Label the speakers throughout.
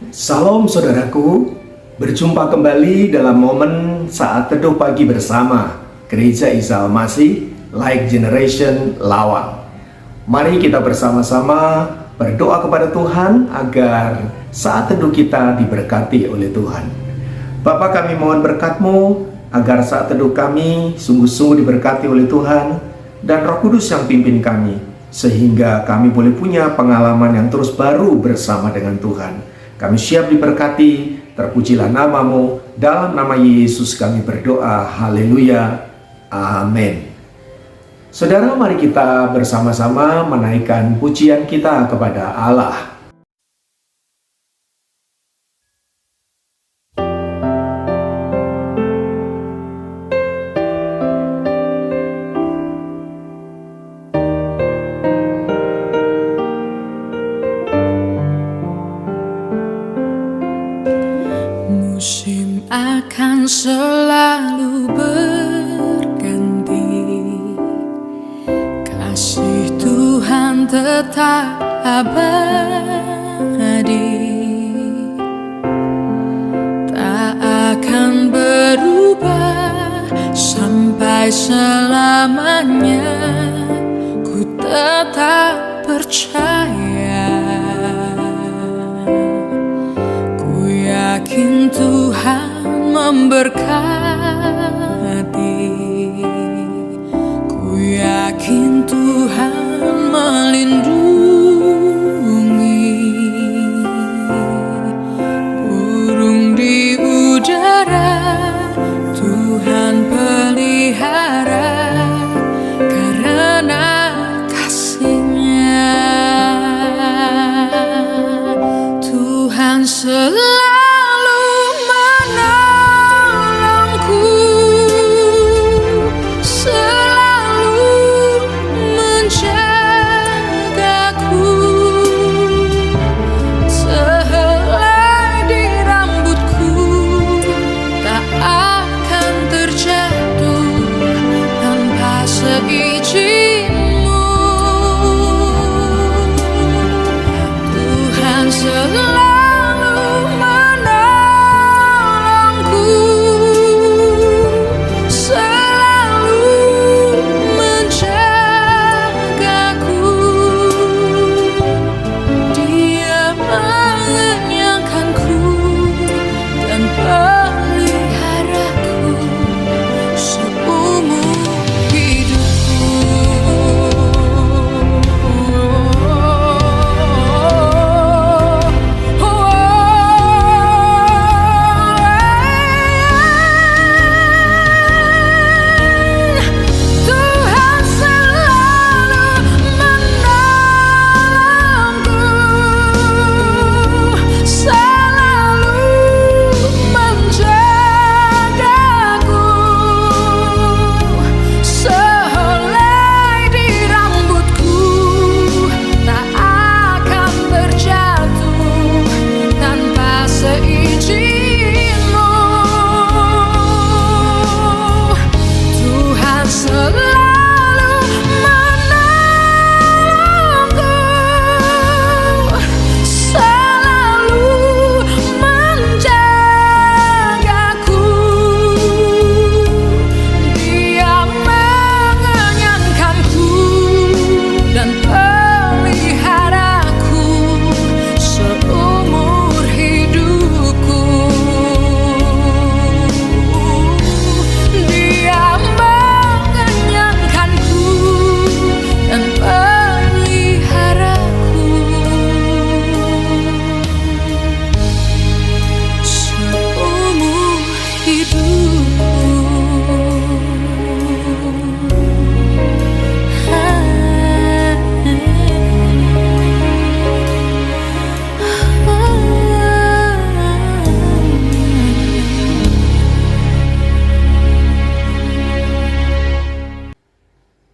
Speaker 1: Salam saudaraku, berjumpa kembali dalam momen saat teduh pagi bersama Gereja Isa Almasih Light Generation Lawang. Mari kita bersama-sama berdoa kepada Tuhan agar saat teduh kita diberkati oleh Tuhan. Bapa, kami mohon berkat-Mu agar saat teduh kami sungguh-sungguh diberkati oleh Tuhan dan Roh Kudus yang pimpin kami, sehingga kami boleh punya pengalaman yang terus baru bersama dengan Tuhan. Kami siap diberkati, terpujilah nama-Mu, dalam nama Yesus kami berdoa, haleluya, amin. Saudara, mari kita bersama-sama menaikkan pujian kita kepada Allah.
Speaker 2: Musim akan selalu berganti, kasih Tuhan tetap abadi, tak akan berubah sampai selamanya. Ku tetap percaya, yakin Tuhan memberkati, ku yakin Tuhan melindungi. Burung di udara Tuhan pelihara, karena kasih-Nya Tuhan selalu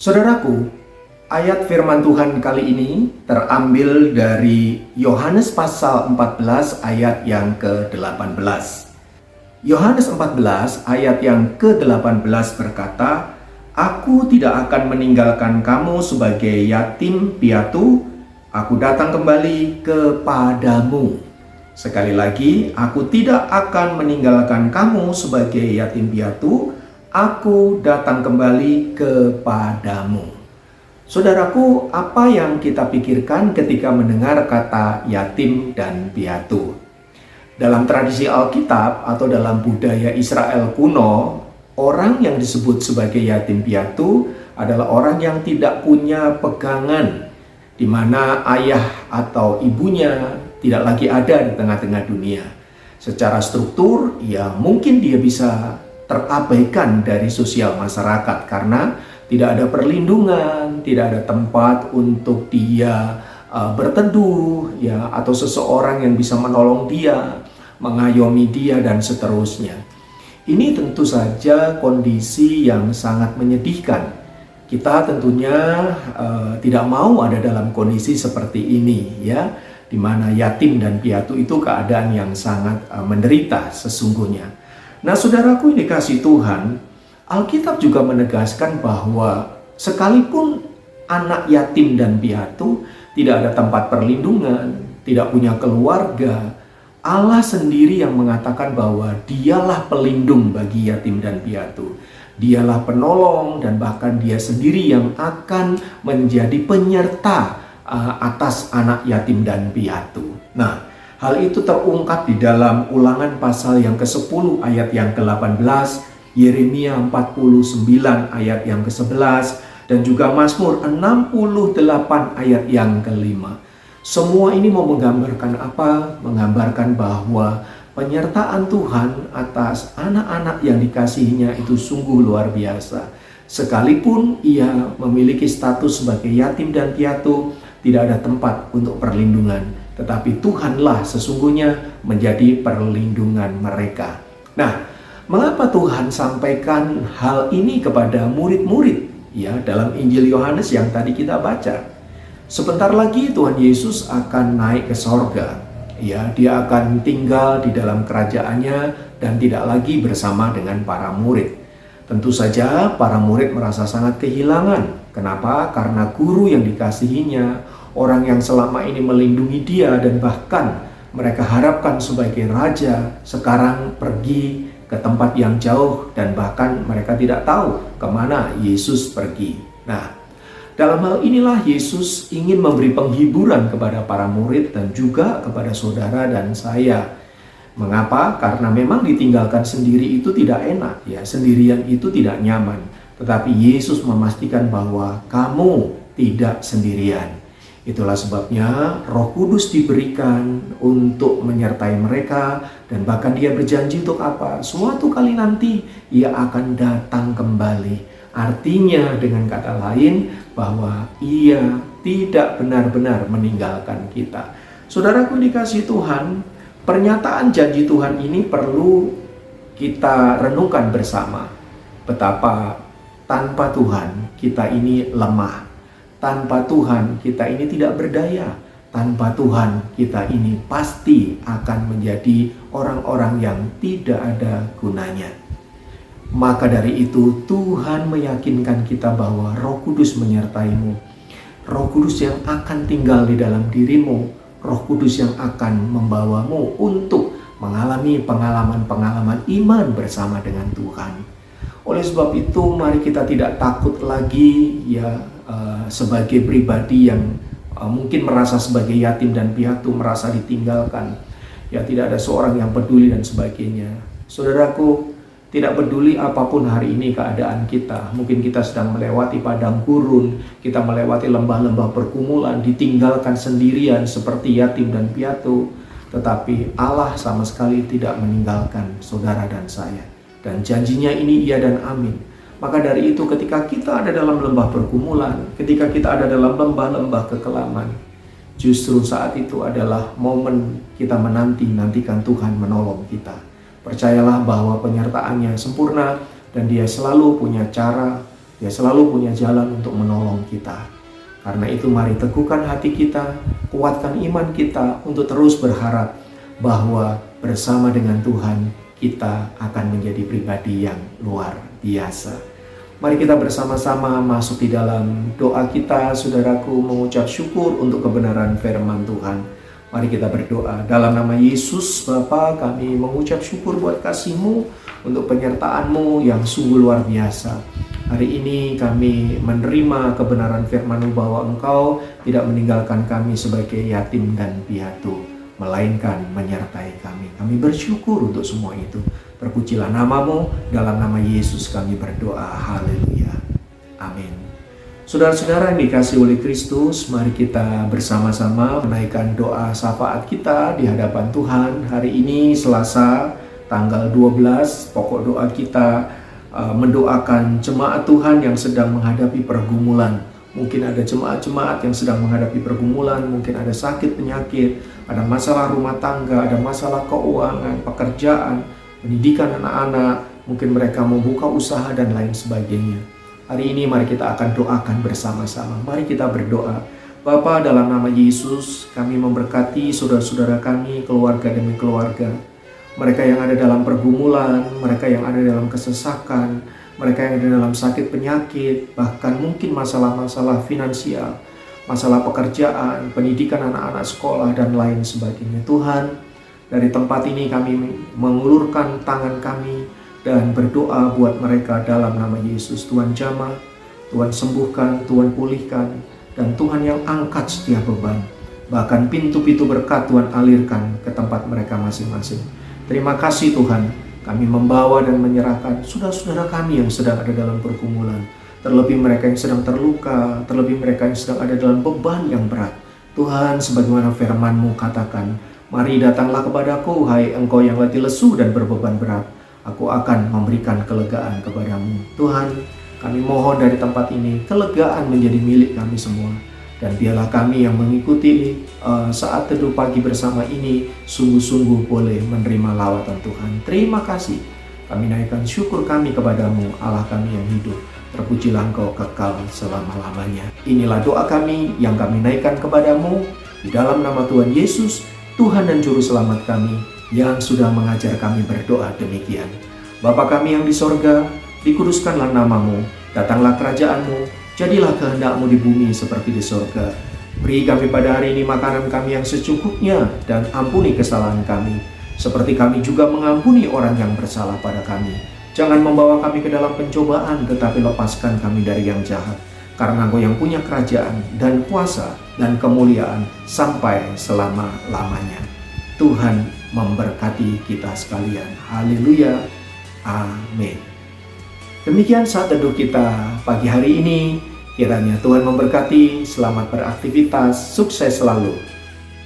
Speaker 1: Saudaraku, ayat firman Tuhan kali ini terambil dari Yohanes pasal 14 ayat yang ke-18. Yohanes 14 ayat yang ke-18 berkata, "Aku tidak akan meninggalkan kamu sebagai yatim piatu, aku datang kembali kepadamu." Sekali lagi, aku tidak akan meninggalkan kamu sebagai yatim piatu. Aku datang kembali kepadamu. Saudaraku, apa yang kita pikirkan ketika mendengar kata yatim dan piatu? Dalam tradisi Alkitab atau dalam budaya Israel kuno, orang yang disebut sebagai yatim piatu adalah orang yang tidak punya pegangan, di mana ayah atau ibunya tidak lagi ada di tengah-tengah dunia. Secara struktur, ya mungkin dia bisa terabaikan dari sosial masyarakat karena tidak ada perlindungan, tidak ada tempat untuk dia berteduh, ya, atau seseorang yang bisa menolong dia, mengayomi dia, dan seterusnya. Ini tentu saja kondisi yang sangat menyedihkan. Kita tentunya tidak mau ada dalam kondisi seperti ini, ya, di mana yatim dan piatu itu keadaan yang sangat menderita sesungguhnya. Nah, saudaraku yang dikasihi Tuhan, Alkitab juga menegaskan bahwa sekalipun anak yatim dan piatu tidak ada tempat perlindungan, tidak punya keluarga, Allah sendiri yang mengatakan bahwa dialah pelindung bagi yatim dan piatu. Dialah penolong, dan bahkan dia sendiri yang akan menjadi penyerta atas anak yatim dan piatu. Nah, hal itu terungkap di dalam Ulangan pasal yang ke-10 ayat yang ke-18, Yeremia 49 ayat yang ke-11, dan juga Mazmur 68 ayat yang ke-5. Semua ini mau menggambarkan apa? Menggambarkan bahwa penyertaan Tuhan atas anak-anak yang dikasihinya itu sungguh luar biasa. Sekalipun ia memiliki status sebagai yatim dan piatu, tidak ada tempat untuk perlindungan, tetapi Tuhanlah sesungguhnya menjadi perlindungan mereka. Nah, mengapa Tuhan sampaikan hal ini kepada murid-murid, ya, dalam Injil Yohanes yang tadi kita baca? Sebentar lagi Tuhan Yesus akan naik ke sorga, ya, dia akan tinggal di dalam kerajaannya dan tidak lagi bersama dengan para murid. Tentu saja para murid merasa sangat kehilangan. Kenapa? Karena guru yang dikasihinya, orang yang selama ini melindungi dia dan bahkan mereka harapkan sebagai raja, sekarang pergi ke tempat yang jauh dan bahkan mereka tidak tahu kemana Yesus pergi. Nah, dalam hal inilah Yesus ingin memberi penghiburan kepada para murid dan juga kepada saudara dan saya. Mengapa? Karena memang ditinggalkan sendiri itu tidak enak, ya, sendirian itu tidak nyaman. Tetapi Yesus memastikan bahwa kamu tidak sendirian. Itulah sebabnya Roh Kudus diberikan untuk menyertai mereka, dan bahkan dia berjanji untuk apa? Suatu kali nanti ia akan datang kembali. Artinya dengan kata lain bahwa ia tidak benar-benar meninggalkan kita. Saudaraku dikasihi Tuhan, pernyataan janji Tuhan ini perlu kita renungkan bersama. Betapa tanpa Tuhan kita ini lemah. Tanpa Tuhan kita ini tidak berdaya. Tanpa Tuhan kita ini pasti akan menjadi orang-orang yang tidak ada gunanya. Maka dari itu Tuhan meyakinkan kita bahwa Roh Kudus menyertaimu. Roh Kudus yang akan tinggal di dalam dirimu. Roh Kudus yang akan membawamu untuk mengalami pengalaman-pengalaman iman bersama dengan Tuhan. Oleh sebab itu mari kita tidak takut lagi, ya, sebagai pribadi yang mungkin merasa sebagai yatim dan piatu, merasa ditinggalkan, ya, tidak ada seorang yang peduli dan sebagainya. Saudaraku, tidak peduli apapun hari ini keadaan kita, mungkin kita sedang melewati padang gurun, kita melewati lembah-lembah pergumulan, ditinggalkan sendirian seperti yatim dan piatu, tetapi Allah sama sekali tidak meninggalkan saudara dan saya. Dan janjinya ini iya dan amin. Maka dari itu ketika kita ada dalam lembah pergumulan, ketika kita ada dalam lembah-lembah kekelaman, justru saat itu adalah momen kita menantikan Tuhan menolong kita. Percayalah bahwa penyertaannya sempurna dan dia selalu punya cara, dia selalu punya jalan untuk menolong kita. Karena itu mari teguhkan hati kita, kuatkan iman kita untuk terus berharap bahwa bersama dengan Tuhan kita akan menjadi pribadi yang luar biasa. Mari kita bersama-sama masuk di dalam doa kita, saudaraku, mengucap syukur untuk kebenaran firman Tuhan. Mari kita berdoa. Dalam nama Yesus, Bapa, kami mengucap syukur buat kasih-Mu untuk penyertaan-Mu yang sungguh luar biasa. Hari ini kami menerima kebenaran firman-Mu bahwa Engkau tidak meninggalkan kami sebagai yatim dan piatu, melainkan menyertai kami. Kami bersyukur untuk semua itu. Terpujilah nama-Mu, dalam nama Yesus kami berdoa. Haleluya. Amin. Saudara-saudara yang dikasihi oleh Kristus, mari kita bersama-sama menaikkan doa syafaat kita di hadapan Tuhan. Hari ini Selasa tanggal 12, pokok doa kita mendoakan jemaat Tuhan yang sedang menghadapi pergumulan. Mungkin ada jemaat-jemaat yang sedang menghadapi pergumulan, mungkin ada sakit penyakit, ada masalah rumah tangga, ada masalah keuangan, pekerjaan, pendidikan anak-anak, mungkin mereka membuka usaha dan lain sebagainya. Hari ini mari kita akan doakan bersama-sama. Mari kita berdoa. Bapa, dalam nama Yesus, kami memberkati saudara-saudara kami, keluarga demi keluarga. Mereka yang ada dalam pergumulan, mereka yang ada dalam kesesakan, mereka yang ada dalam sakit penyakit, bahkan mungkin masalah-masalah finansial, masalah pekerjaan, pendidikan anak-anak sekolah, dan lain sebagainya. Tuhan, dari tempat ini kami mengulurkan tangan kami dan berdoa buat mereka dalam nama Yesus. Tuhan jamah, Tuhan sembuhkan, Tuhan pulihkan, dan Tuhan yang angkat setiap beban. Bahkan pintu-pintu berkat Tuhan alirkan ke tempat mereka masing-masing. Terima kasih Tuhan, kami membawa dan menyerahkan saudara-saudara kami yang sedang ada dalam pergumulan. Terlebih mereka yang sedang terluka, terlebih mereka yang sedang ada dalam beban yang berat. Tuhan, sebagaimana firman-Mu katakan, mari datanglah kepadaku, hai engkau yang letih lesu dan berbeban berat. Aku akan memberikan kelegaan kepadamu. Tuhan, kami mohon dari tempat ini, kelegaan menjadi milik kami semua. Dan biarlah kami yang mengikuti saat teduh pagi bersama ini sungguh-sungguh boleh menerima lawatan Tuhan. Terima kasih. Kami naikkan syukur kami kepadamu, Allah kami yang hidup. Terpujilah Engkau kekal selama-lamanya. Inilah doa kami yang kami naikkan kepadamu di dalam nama Tuhan Yesus, Tuhan dan Juru Selamat kami, yang sudah mengajar kami berdoa demikian. Bapa kami yang di sorga, dikuduskanlah nama-Mu, datanglah kerajaan-Mu, jadilah kehendak-Mu di bumi seperti di sorga. Beri kami pada hari ini makanan kami yang secukupnya, dan ampuni kesalahan kami, seperti kami juga mengampuni orang yang bersalah pada kami. Jangan membawa kami ke dalam pencobaan, tetapi lepaskan kami dari yang jahat. Karena Engkau yang punya kerajaan dan kuasa dan kemuliaan sampai selama-lamanya. Tuhan memberkati kita sekalian. Haleluya. Amin. Demikian saat teduh kita pagi hari ini. Kiranya Tuhan memberkati. Selamat beraktivitas. Sukses selalu.